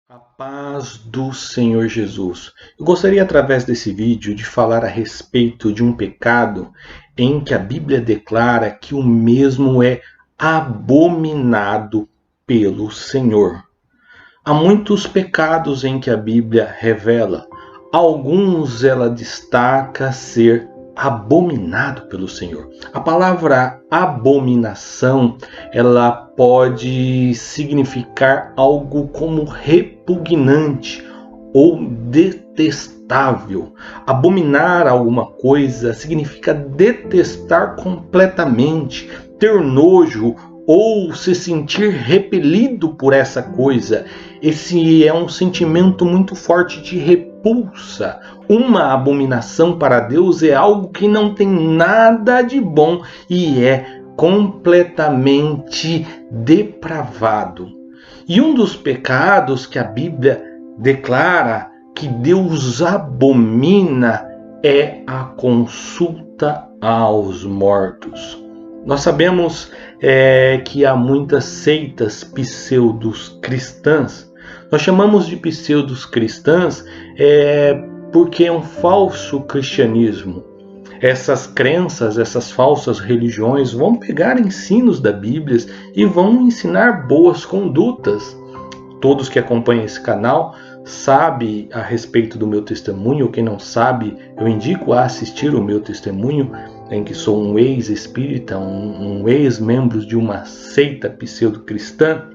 A paz do Senhor Jesus. Eu gostaria, através desse vídeo, de falar a respeito de um pecado em que a Bíblia declara que o mesmo é abominado pelo Senhor. Há muitos pecados em que a Bíblia revela. Alguns ela destaca ser abominado pelo Senhor. A palavra abominação, ela pode significar algo como repugnante ou detestável. Abominar alguma coisa significa detestar completamente, ter nojo ou se sentir repelido por essa coisa. Esse é um sentimento muito forte de repulsa. Uma abominação para Deus é algo que não tem nada de bom e é completamente depravado. E um dos pecados que a Bíblia declara que Deus abomina é a consulta aos mortos. Nós sabemos que há muitas seitas pseudo-cristãs. Nós chamamos de pseudo-cristãs porque é um falso cristianismo. Essas crenças, essas falsas religiões vão pegar ensinos da Bíblia e vão ensinar boas condutas. Todos que acompanham esse canal sabem a respeito do meu testemunho. Quem não sabe, eu indico a assistir o meu testemunho, em que sou um ex-espírita, um ex-membro de uma seita pseudo-cristã.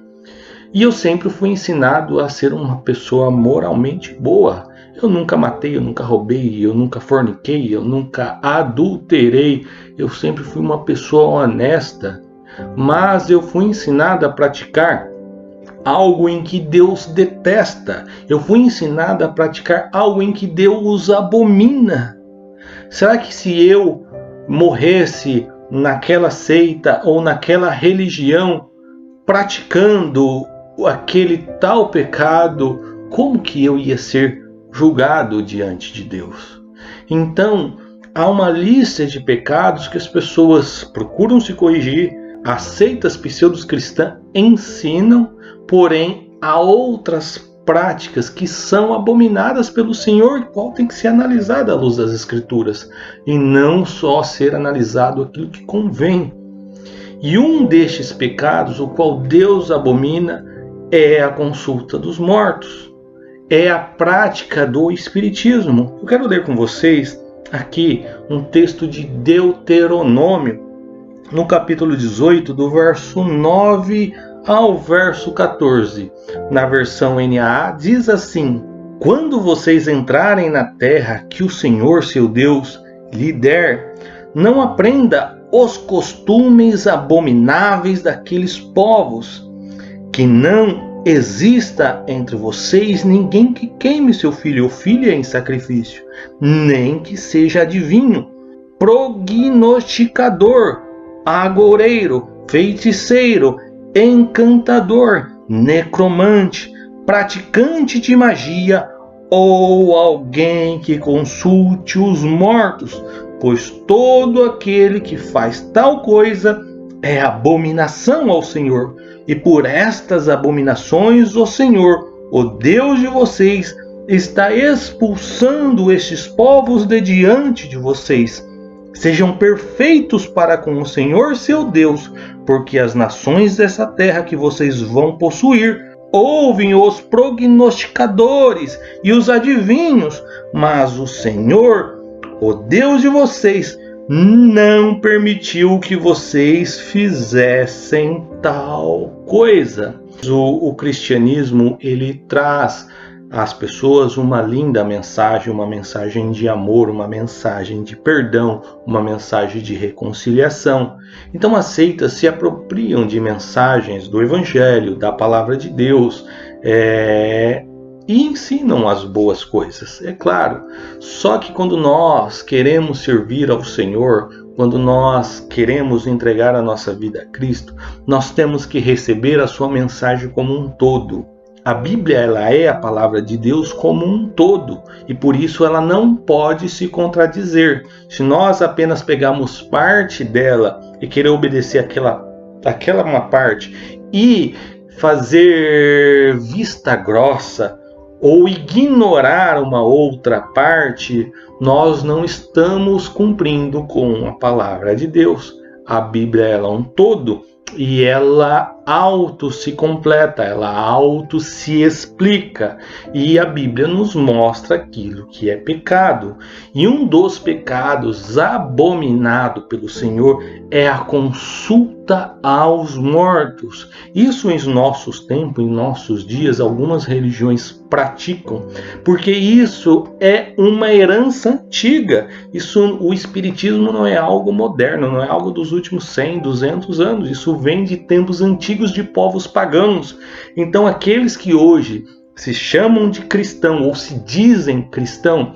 E eu sempre fui ensinado a ser uma pessoa moralmente boa. Eu nunca matei, eu nunca roubei, eu nunca forniquei, eu nunca adulterei. Eu sempre fui uma pessoa honesta. Mas eu fui ensinado a praticar algo em que Deus detesta. Eu fui ensinado a praticar algo em que Deus abomina. Será que se eu morresse naquela seita ou naquela religião praticando aquele tal pecado, como que eu ia ser julgado diante de Deus? Então, há uma lista de pecados que as pessoas procuram se corrigir, as seitas pseudo-cristãs ensinam, porém há outras práticas que são abominadas pelo Senhor, e qual tem que ser analisada à luz das Escrituras, e não só ser analisado aquilo que convém. E um destes pecados, o qual Deus abomina, é a consulta dos mortos, é a prática do espiritismo. Eu quero ler com vocês aqui um texto de Deuteronômio, no capítulo 18, do verso 9 ao verso 14. Na versão NAA diz assim: quando vocês entrarem na terra que o Senhor, seu Deus, lhe der, não aprenda os costumes abomináveis daqueles povos, que não exista entre vocês ninguém que queime seu filho ou filha em sacrifício, nem que seja adivinho, prognosticador, agoureiro, feiticeiro, encantador, necromante, praticante de magia ou alguém que consulte os mortos, pois todo aquele que faz tal coisa é abominação ao Senhor, e por estas abominações o Senhor, o Deus de vocês, está expulsando estes povos de diante de vocês. Sejam perfeitos para com o Senhor seu Deus, porque as nações dessa terra que vocês vão possuir ouvem os prognosticadores e os adivinhos, mas o Senhor, o Deus de vocês, não permitiu que vocês fizessem tal coisa. O cristianismo, ele traz às pessoas uma linda mensagem, uma mensagem de amor, uma mensagem de perdão, uma mensagem de reconciliação. Então as seitas se apropriam de mensagens do Evangelho, da Palavra de Deus, e ensinam as boas coisas, é claro. Só que quando nós queremos servir ao Senhor, quando nós queremos entregar a nossa vida a Cristo, nós temos que receber a sua mensagem como um todo. A Bíblia, ela é a palavra de Deus como um todo, e por isso ela não pode se contradizer. Se nós apenas pegarmos parte dela e querer obedecer aquela uma parte e fazer vista grossa ou ignorar uma outra parte, nós não estamos cumprindo com a palavra de Deus. A Bíblia ela é um todo e ela auto se completa, ela auto se explica, e a Bíblia nos mostra aquilo que é pecado. E um dos pecados abominado pelo Senhor é a consulta aos mortos. Isso em nossos tempos, em nossos dias, algumas religiões praticam, porque isso é uma herança antiga. O espiritismo não é algo moderno, não é algo dos últimos 100, 200 anos. Isso vem de tempos antigos de povos pagãos. Então aqueles que hoje se chamam de cristão ou se dizem cristão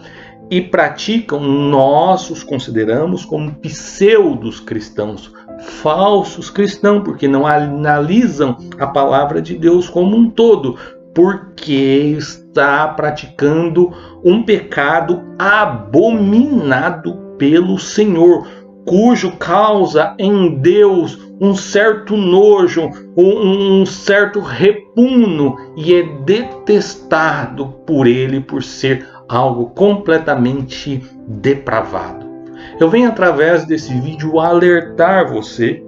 e praticam, nós os consideramos como pseudos cristãos, falsos cristãos, porque não analisam a palavra de Deus como um todo, porque está praticando um pecado abominado pelo Senhor, cujo causa em Deus um certo nojo, um certo repugno, e é detestado por ele por ser algo completamente depravado. Eu venho através desse vídeo alertar você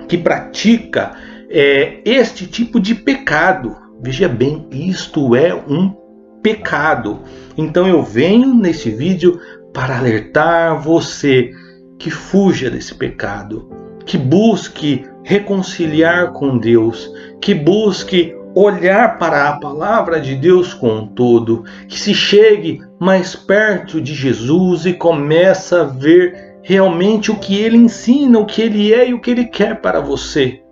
que pratica este tipo de pecado. Veja bem, isto é um pecado. Então eu venho nesse vídeo para alertar você que fuja desse pecado, que busque reconciliar com Deus, que busque olhar para a palavra de Deus com um todo, que se chegue mais perto de Jesus e comece a ver realmente o que ele ensina, o que ele é e o que ele quer para você.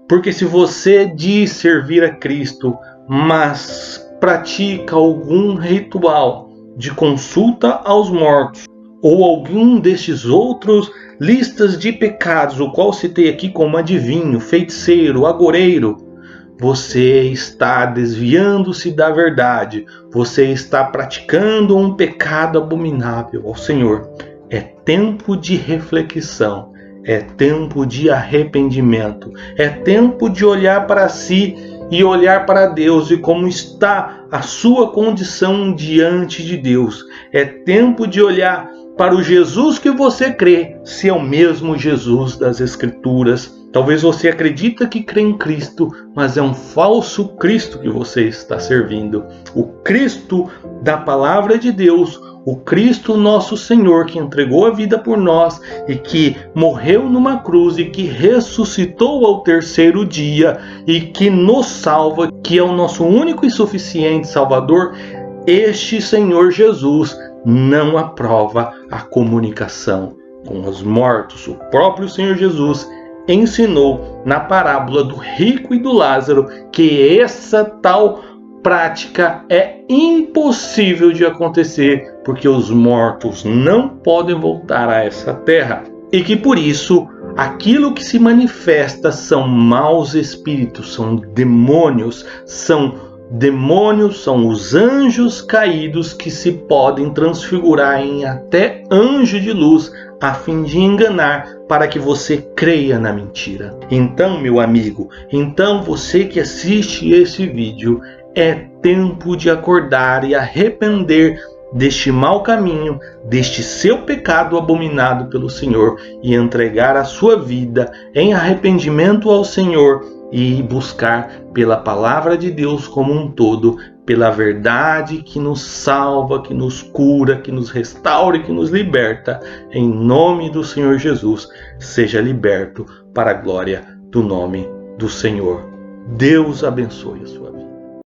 Porque se você diz servir a Cristo, mas pratica algum ritual de consulta aos mortos, ou algum destes outros listas de pecados, o qual citei aqui como adivinho, feiticeiro, agoreiro, você está desviando-se da verdade, você está praticando um pecado abominável ao Senhor. É tempo de reflexão, é tempo de arrependimento, é tempo de olhar para si e olhar para Deus e como está a sua condição diante de Deus. É tempo de olhar para o Jesus que você crê, se é o mesmo Jesus das Escrituras. Talvez você acredita que crê em Cristo, mas é um falso Cristo que você está servindo. O Cristo da palavra de Deus, o Cristo nosso Senhor, que entregou a vida por nós e que morreu numa cruz e que ressuscitou ao terceiro dia e que nos salva, que é o nosso único e suficiente Salvador. Este Senhor Jesus não aprova a comunicação com os mortos. O próprio Senhor Jesus ensinou na parábola do rico e do Lázaro que essa tal prática é impossível de acontecer, porque os mortos não podem voltar a essa terra, e que por isso aquilo que se manifesta são maus espíritos, são demônios, são os anjos caídos que se podem transfigurar em até anjo de luz a fim de enganar, para que você creia na mentira. Então, meu amigo, então você que assiste esse vídeo, é tempo de acordar e arrepender deste mau caminho, deste seu pecado abominado pelo Senhor, e entregar a sua vida em arrependimento ao Senhor e buscar pela palavra de Deus como um todo, pela verdade que nos salva, que nos cura, que nos restaura e que nos liberta. Em nome do Senhor Jesus, seja liberto para a glória do nome do Senhor. Deus abençoe a sua vida.